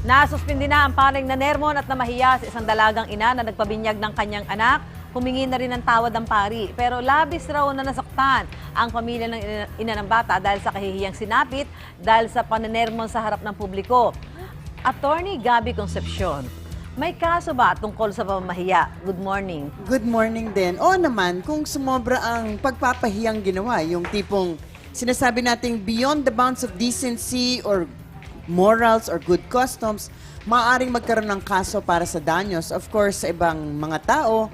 Nasuspindi na ang paring na Nermon at namahiya sa isang dalagang ina na nagpabinyag ng kanyang anak. Humingi na rin ng tawad ang pari. Pero labis raw na nasaktan ang pamilya ng ina ng bata dahil sa kahihiyang sinapit dahil sa panenermon sa harap ng publiko. Attorney Gabby Concepcion, may kaso ba tungkol sa pamamahiya? Good morning. Good morning din. Oo naman, kung sumobra ang pagpapahiyang ginawa, yung tipong sinasabi nating beyond the bounds of decency or morals or good customs, maaaring magkaroon ng kaso para sa danyos. Of course, sa ibang mga tao,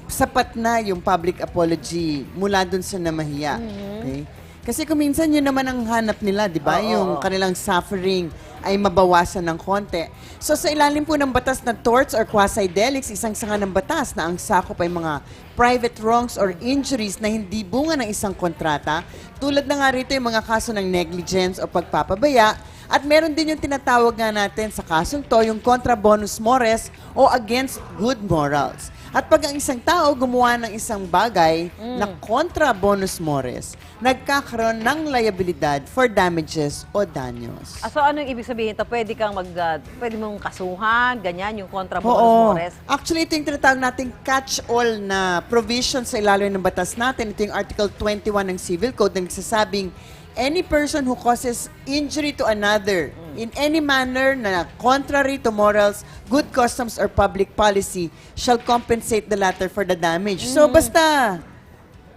sapat na yung public apology mula dun sa namahiya. Okay? Kasi kung minsan yun naman ang hanap nila, di ba? Yung kanilang suffering ay mabawasan ng konti. So sa ilalim po ng batas na torts or quasi-delicts, isang sanga ng batas na ang sakop ay mga private wrongs or injuries na hindi bunga ng isang kontrata, tulad na nga rito yung mga kaso ng negligence o pagpapabaya, at meron din yung tinatawag nga natin sa kasong to, yung contra bonus mores o against good morals. At pag ang isang tao gumawa ng isang bagay na contra bonus mores, nagkakaroon ng liabilidad for damages o danyos. So anong ibig sabihin ito? Pwede kang pwede mong kasuhan, ganyan, yung contra bonus Oo. mores? Actually, ito yung tinatawag nating catch-all na provision sa ilalim ng batas natin. Ito yung Article 21 ng Civil Code na nagsasabing, any person who causes injury to another in any manner na contrary to morals, good customs, or public policy shall compensate the latter for the damage. So, basta,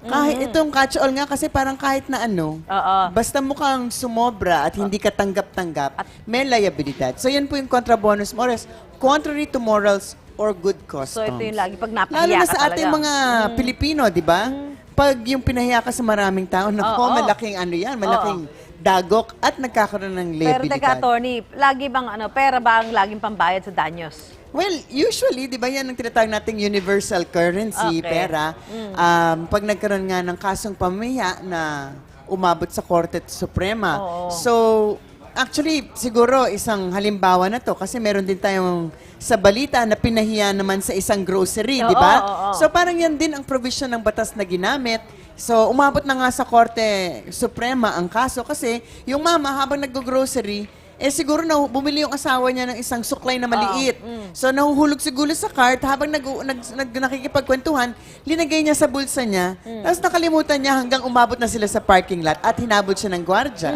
kahit itong catch-all nga kasi parang kahit na ano, basta mukhang sumobra at hindi ka tanggap-tanggap, may liabilidad. So, yan po yung contra bonus mores, contrary to morals or good customs. So ito yung lagi pag napahiya Lalo na ka sa ating talaga. mga Pilipino, di ba? Pag yung pinahiya ka sa maraming tao, malaking ano yan, malaking dagok at nagkakaroon ng Pero liabilidad. teka, attorney, lagi bang pera ba ang laging pambayad sa danyos? Well, usually, di ba yan ang tinatawag nating universal currency, Okay. pera. Pag nagkaroon nga ng kasong pamamahiya na umabot sa Korte Suprema. So, actually, siguro isang halimbawa na to kasi meron din tayong sa balita na pinahiya naman sa isang grocery, di ba? So parang yan din ang provision ng batas na ginamit. So umabot na nga sa Korte Suprema ang kaso kasi yung mama habang nag-grocery, siguro na bumili yung asawa niya ng isang suklay na maliit. So nahuhulog siguro sa cart habang nakikipagkwentuhan, linagay niya sa bulsa niya. Tapos nakalimutan niya hanggang umabot na sila sa parking lot at hinabol siya ng gwardya.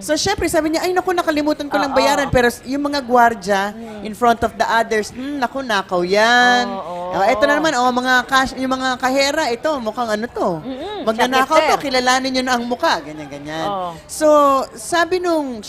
So syempre sabi niya, ay naku, nakalimutan ko lang bayaran. Pero yung mga gwardya in front of the others, naku, nakaw yan. Ito na naman, yung mga kahera, ito, mukhang ano to. Magnanakaw to, kilalanin nyo na ang mukha. Ganyan. So, sabi nung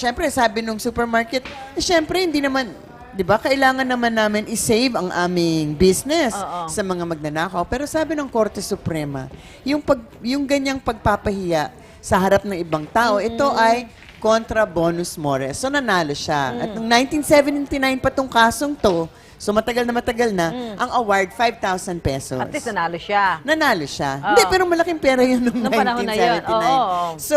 supermarket, syempre, hindi naman, di ba, kailangan naman namin i-save ang aming business sa mga magnanakaw. Pero sabi ng Korte Suprema, yung ganyang pagpapahiya sa harap ng ibang tao, ito ay contra bonus mores. So, nanalo siya. At noong 1979 pa tong kasong to, so matagal na, ang award, 5,000 pesos. At least nanalo siya. Nanalo siya. Hindi, pero malaking pera yun noong Nung panahon na yun. 1979. So,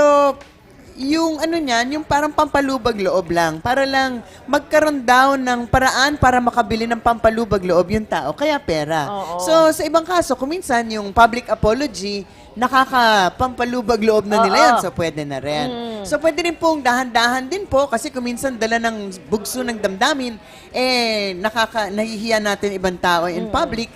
yung ano niyan, yung parang pampalubag loob lang. Para lang magkaroon daw ng paraan para makabili ng pampalubag loob yung tao. Kaya pera. So, sa ibang kaso, kung minsan yung public apology, nakakapampalubag loob na nila yan. So, pwede na rin. So, pwede rin pong dahan-dahan din po kasi kung minsan dala ng bugso ng damdamin, nahihiya natin ibang tao in public,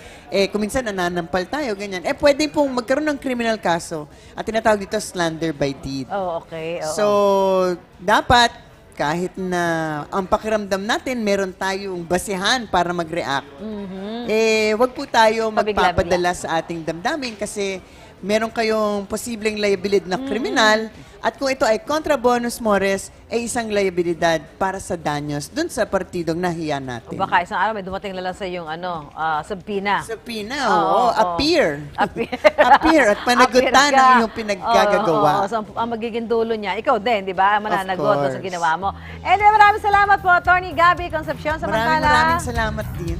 kung minsan nananampal tayo, ganyan. Pwede pong magkaroon ng criminal kaso at tinatawag dito slander by deed. Okay. So, dapat kahit na ang pakiramdam natin, meron tayong basihan para mag-react. Wag po tayo magpapadala sa ating damdamin kasi meron kayong posibleng liability na kriminal at kung ito ay contra bonus mores, ay isang liabilidad para sa danyos dun sa partidong nahiya natin. Baka isang araw may dumating na lang sa yung subpina. Subpina, appear. Appear. At panagutan ang iyong pinaggagawa. So ang magiging dulo niya, ikaw din, di ba? Mananagot sa ginawa mo. Anyway, maraming salamat po, Attorney Gabby Concepcion. Maraming salamat din.